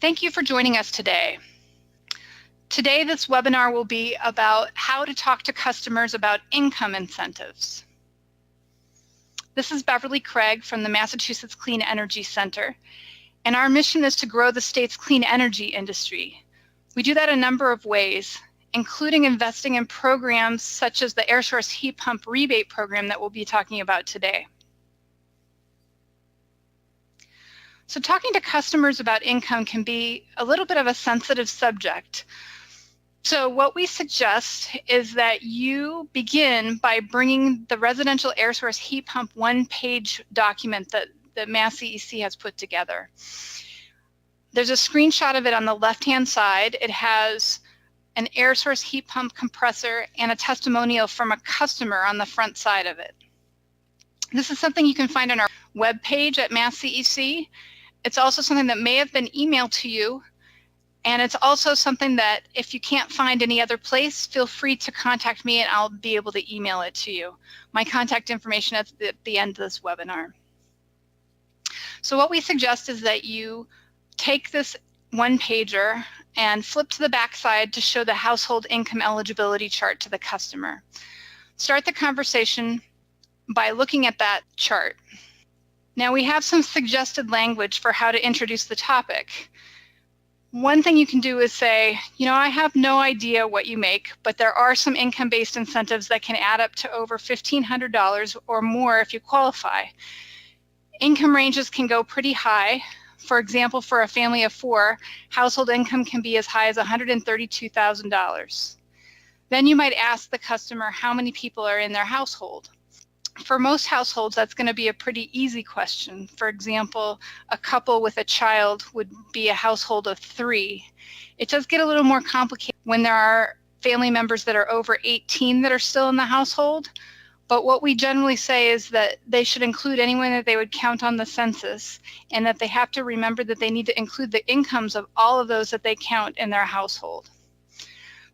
Thank you for joining us today. Today, this webinar will be about how to talk to customers about income incentives. This is Beverly Craig from the Massachusetts Clean Energy Center, and our mission is to grow the state's clean energy industry. We do that a number of ways, including investing in programs such as the air source heat pump rebate program that we'll be talking about today. So talking to customers about income can be a little bit of a sensitive subject. So what we suggest is that you begin by bringing the residential air source heat pump one-page document that Mass CEC has put together. There's a screenshot of it on the left-hand side. It has an air source heat pump compressor and a testimonial from a customer on the front side of it. This is something you can find on our webpage at Mass CEC. It's also something that may have been emailed to you, and it's also something that if you can't find any other place, feel free to contact me and I'll be able to email it to you. My contact information is at the end of this webinar. So what we suggest is that you take this one-pager and flip to the back side to show the household income eligibility chart to the customer. Start the conversation by looking at that chart. Now we have some suggested language for how to introduce the topic. One thing you can do is say, I have no idea what you make, but there are some income-based incentives that can add up to over $1,500 or more if you qualify. Income ranges can go pretty high. For example, for a family of 4, household income can be as high as $132,000. Then you might ask the customer how many people are in their household. For most households, that's going to be a pretty easy question. For example, a couple with a child would be a household of 3. It does get a little more complicated when there are family members that are over 18 that are still in the household. But what we generally say is that they should include anyone that they would count on the census, and that they have to remember that they need to include the incomes of all of those that they count in their household.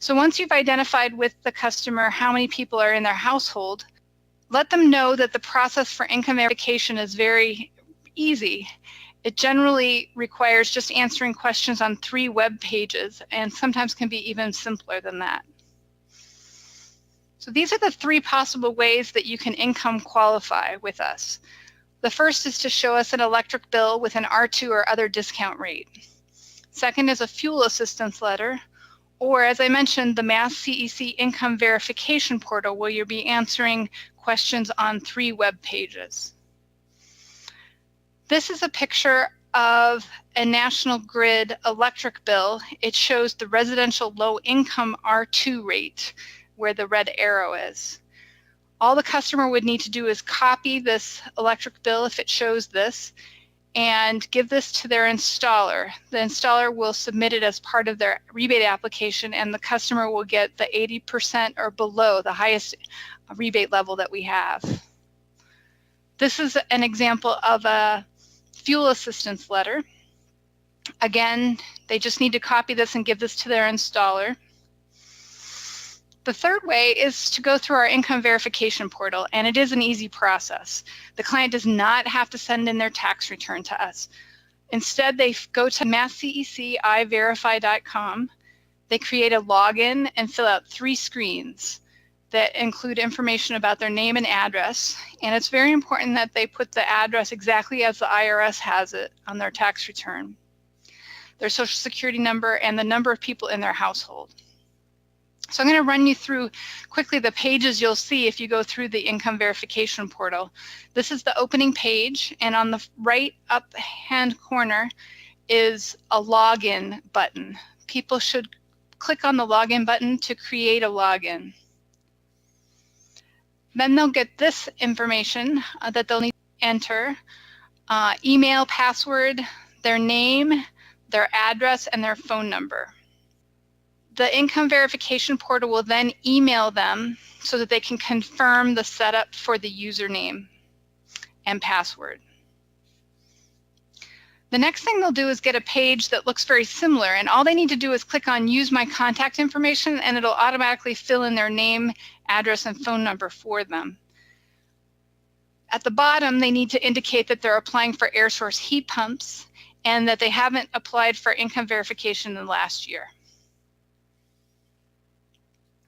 So once you've identified with the customer how many people are in their household, let them know that the process for income verification is very easy. It generally requires just answering questions on 3 web pages, and sometimes can be even simpler than that. So these are the 3 possible ways that you can income qualify with us. The first is to show us an electric bill with an R2 or other discount rate. Second is a fuel assistance letter, or as I mentioned, the Mass CEC income verification portal, where you'll be answering questions on 3 web pages. This is a picture of a National Grid electric bill. It shows the residential low income R2 rate, where the red arrow is. All the customer would need to do is copy this electric bill if it shows this, and give this to their installer. The installer will submit it as part of their rebate application, and the customer will get the 80% or below, the highest rebate level that we have. This is an example of a fuel assistance letter. Again, they just need to copy this and give this to their installer. The third way is to go through our income verification portal, and it is an easy process. The client does not have to send in their tax return to us. Instead, they go to massceciverify.com. They create a login and fill out 3 screens that include information about their name and address. And it's very important that they put the address exactly as the IRS has it on their tax return, their social security number, and the number of people in their household. So I'm going to run you through quickly the pages you'll see if you go through the income verification portal. This is the opening page, and on the right up-hand corner is a login button. People should click on the login button to create a login. Then they'll get this information that they'll need to enter, email, password, their name, their address, and their phone number. The income verification portal will then email them so that they can confirm the setup for the username and password. The next thing they'll do is get a page that looks very similar, and all they need to do is click on Use My Contact Information, and it'll automatically fill in their name, address, and phone number for them. At the bottom, they need to indicate that they're applying for air source heat pumps, and that they haven't applied for income verification in the last year.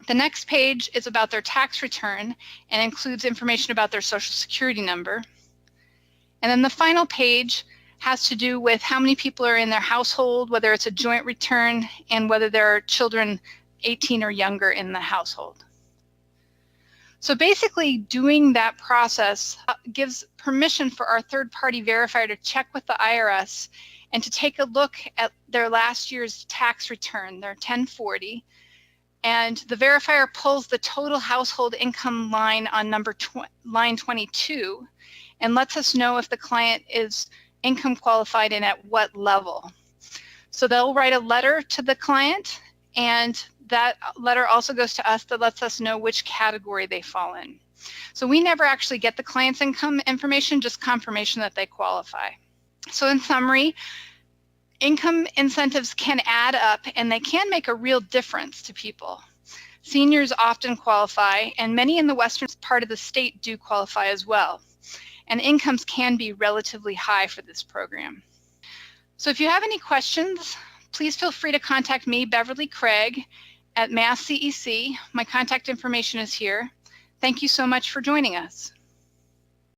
The next page is about their tax return and includes information about their Social Security number. And then the final page has to do with how many people are in their household, whether it's a joint return, and whether there are children 18 or younger in the household. So basically, doing that process gives permission for our third-party verifier to check with the IRS and to take a look at their last year's tax return, their 1040, and the verifier pulls the total household income line on line 22 and lets us know if the client is income qualified and at what level. So they'll write a letter to the client, and that letter also goes to us that lets us know which category they fall in. So we never actually get the client's income information, just confirmation that they qualify. So in summary, income incentives can add up and they can make a real difference to people. Seniors often qualify, and many in the western part of the state do qualify as well. And incomes can be relatively high for this program. So if you have any questions, please feel free to contact me, Beverly Craig, at Mass CEC. My contact information is here. Thank you so much for joining us.